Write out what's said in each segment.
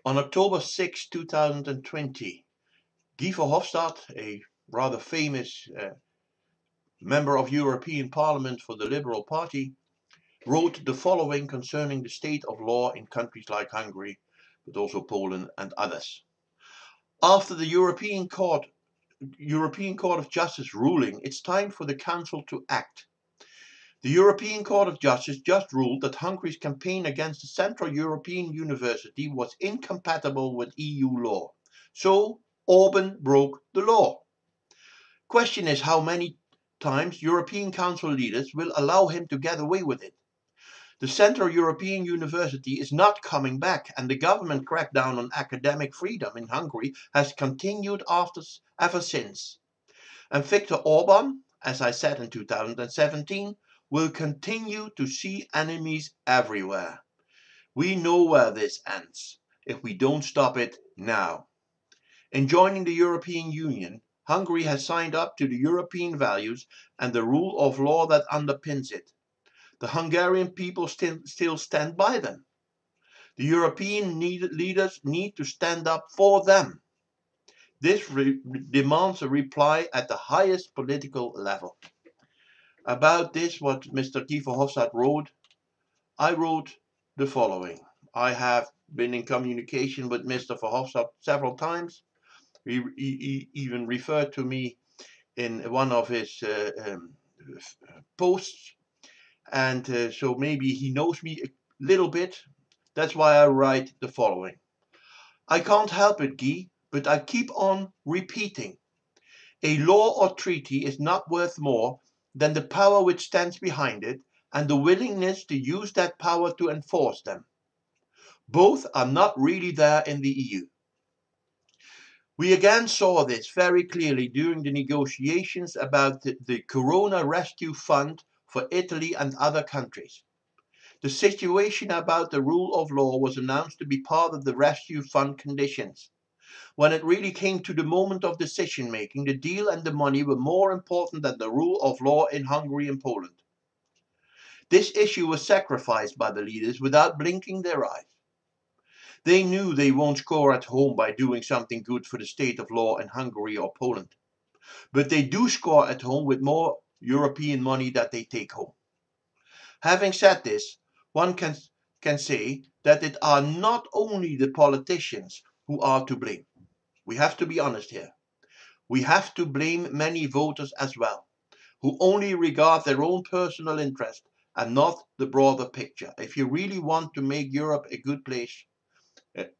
On October 6, 2020, Guy Verhofstadt, a rather famous member of European Parliament for the Liberal Party, wrote the following concerning the state of law in countries like Hungary, but also Poland and others. After the European Court of Justice ruling, it's time for the Council to act. The European Court of Justice just ruled that Hungary's campaign against the Central European University was incompatible with EU law. So Orban broke the law. Question is how many times European Council leaders will allow him to get away with it. The Central European University is not coming back, and the government crackdown on academic freedom in Hungary has continued ever since. And Viktor Orban, as I said in 2017, will continue to see enemies everywhere. We know where this ends, if we don't stop it now. In joining the European Union, Hungary has signed up to the European values and the rule of law that underpins it. The Hungarian people still stand by them. The European leaders need to stand up for them. This demands a reply at the highest political level. About this, what Mr. Guy Verhofstadt wrote, I wrote the following. I have been in communication with Mr. Verhofstadt several times. He even referred to me in one of his posts. And so maybe he knows me a little bit. That's why I write the following. I can't help it, Guy, but I keep on repeating. A law or treaty is not worth more than the power which stands behind it and the willingness to use that power to enforce them. Both are not really there in the EU. We again saw this very clearly during the negotiations about the Corona Rescue Fund for Italy and other countries. The situation about the rule of law was announced to be part of the rescue fund conditions. When it really came to the moment of decision making, the deal and the money were more important than the rule of law in Hungary and Poland. This issue was sacrificed by the leaders without blinking their eyes. They knew they won't score at home by doing something good for the state of law in Hungary or Poland. But they do score at home with more European money that they take home. Having said this, one can say that it are not only the politicians who are to blame. We have to be honest here. We have to blame many voters as well, who only regard their own personal interest and not the broader picture. If you really want to make Europe a good place,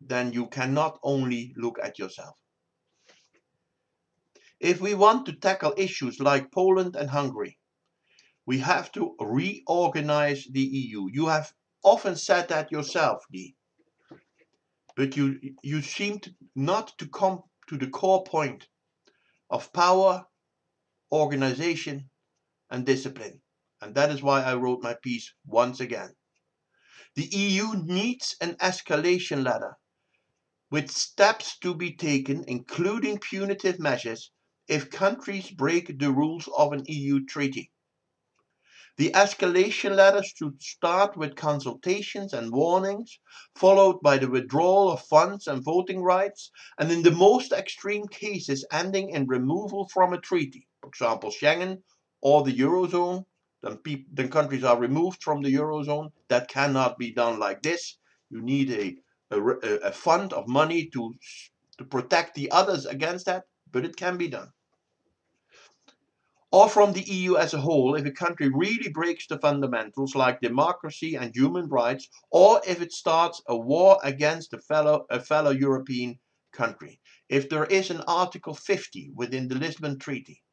then you cannot only look at yourself. If we want to tackle issues like Poland and Hungary, we have to reorganize the EU. You have often said that yourself, Guy. But you seem not to come to the core point of power, organization, and discipline. And that is why I wrote my piece once again. The EU needs an escalation ladder with steps to be taken, including punitive measures, if countries break the rules of an EU treaty. The escalation ladder should start with consultations and warnings, followed by the withdrawal of funds and voting rights, and in the most extreme cases ending in removal from a treaty, for example Schengen or the Eurozone. Then countries are removed from the Eurozone. That cannot be done like this. You need a fund of money to protect the others against that, but it can be done. Or from the EU as a whole, if a country really breaks the fundamentals like democracy and human rights, or if it starts a war against a fellow European country. If there is an Article 50 within the Lisbon Treaty,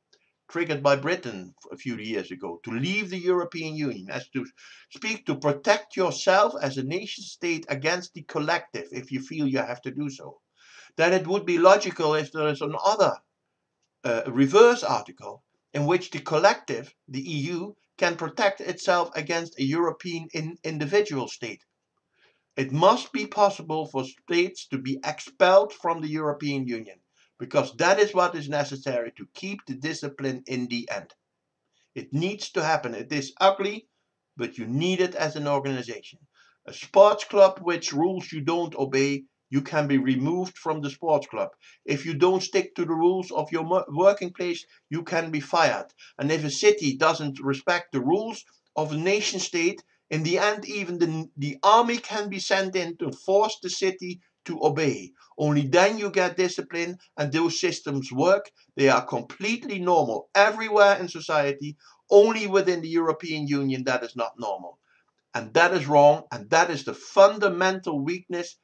triggered by Britain a few years ago, to leave the European Union, as to speak to protect yourself as a nation state against the collective, if you feel you have to do so, then it would be logical if there is another reverse article in which the collective, the EU, can protect itself against a European individual state. It must be possible for states to be expelled from the European Union, because that is what is necessary to keep the discipline in the end. It needs to happen. It is ugly, but you need it as an organization. A sports club which rules you don't obey, you can be removed from the sports club. If you don't stick to the rules of your working place, you can be fired. And if a city doesn't respect the rules of a nation state, in the end, even the army can be sent in to force the city to obey. Only then you get discipline, and those systems work. They are completely normal everywhere in society. Only within the European Union that is not normal. And that is wrong, and that is the fundamental weakness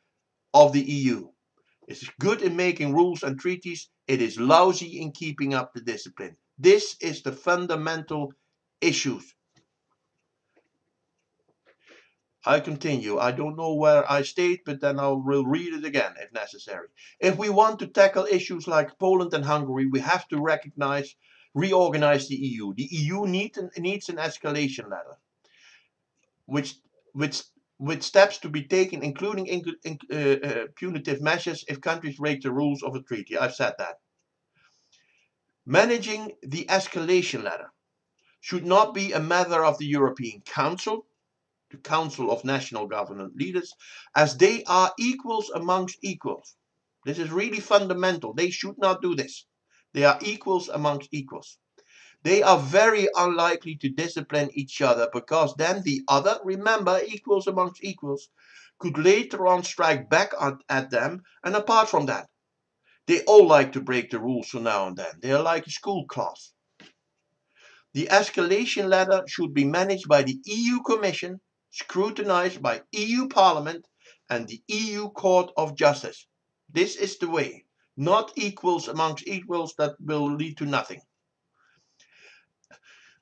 of the EU. It's good in making rules and treaties. It is lousy in keeping up the discipline. This is the fundamental issues. I continue. I don't know where I stayed, but then I will read it again if necessary. If we want to tackle issues like Poland and Hungary, we have to reorganize the EU. The EU needs an escalation ladder, with steps to be taken, including punitive measures if countries break the rules of a treaty. I've said that. Managing the escalation ladder should not be a matter of the European Council, the Council of National Government Leaders, as they are equals amongst equals. This is really fundamental. They should not do this. They are equals amongst equals. They are very unlikely to discipline each other, because then the other, remember, equals amongst equals, could later on strike back at them. And apart from that, they all like to break the rules from now and then. They are like a school class. The escalation ladder should be managed by the EU Commission, scrutinized by EU Parliament and the EU Court of Justice. This is the way, not equals amongst equals that will lead to nothing.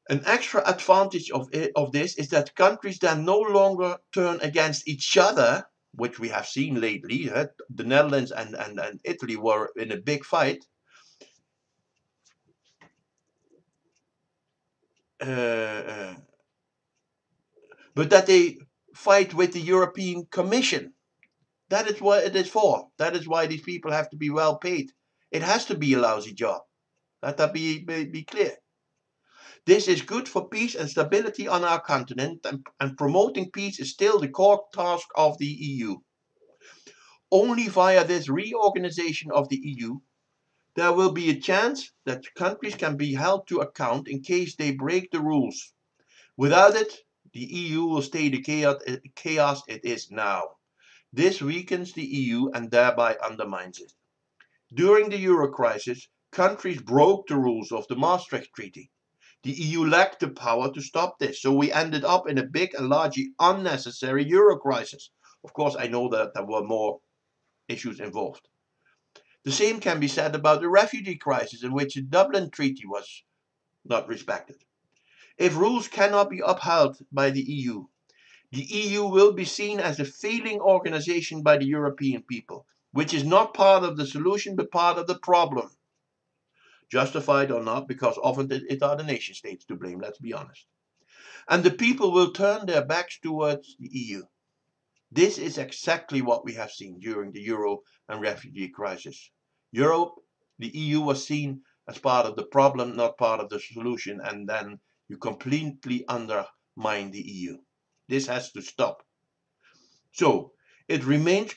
An extra advantage of this is that countries then no longer turn against each other, which we have seen lately. The Netherlands and Italy were in a big fight. But that they fight with the European Commission. That is what it is for. That is why these people have to be well paid. It has to be a lousy job. Let that be clear. This is good for peace and stability on our continent, and promoting peace is still the core task of the EU. Only via this reorganization of the EU, there will be a chance that countries can be held to account in case they break the rules. Without it, the EU will stay the chaos it is now. This weakens the EU and thereby undermines it. During the Euro crisis, countries broke the rules of the Maastricht Treaty. The EU lacked the power to stop this, so we ended up in a big and largely unnecessary Euro crisis. Of course, I know that there were more issues involved. The same can be said about the refugee crisis, in which the Dublin Treaty was not respected. If rules cannot be upheld by the EU will be seen as a failing organization by the European people, which is not part of the solution but part of the problem. Justified or not, because often it are the nation states to blame, let's be honest. And the people will turn their backs towards the EU. This is exactly what we have seen during the Euro and refugee crisis. Europe, the EU was seen as part of the problem, not part of the solution, and then you completely undermine the EU. This has to stop. So, it remains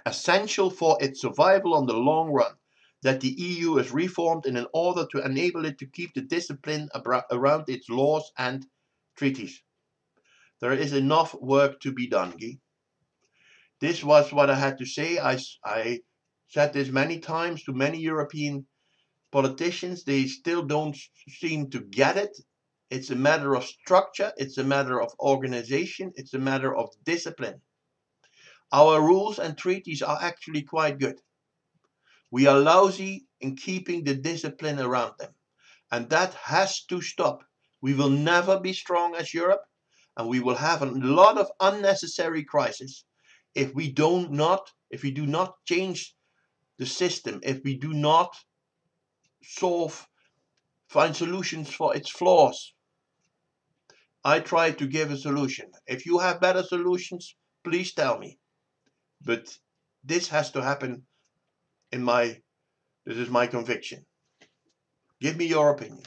essential for its survival on the long run that the EU is reformed in order to enable it to keep the discipline around its laws and treaties. There is enough work to be done, Guy. This was what I had to say. I said this many times to many European politicians. They still don't seem to get it. It's a matter of structure. It's a matter of organization. It's a matter of discipline. Our rules and treaties are actually quite good. We are lousy in keeping the discipline around them. And that has to stop. We will never be strong as Europe. And we will have a lot of unnecessary crises if we do not change the system, if we do not find solutions for its flaws. I try to give a solution. If you have better solutions, please tell me. But this has to happen this is my conviction. Give me your opinion.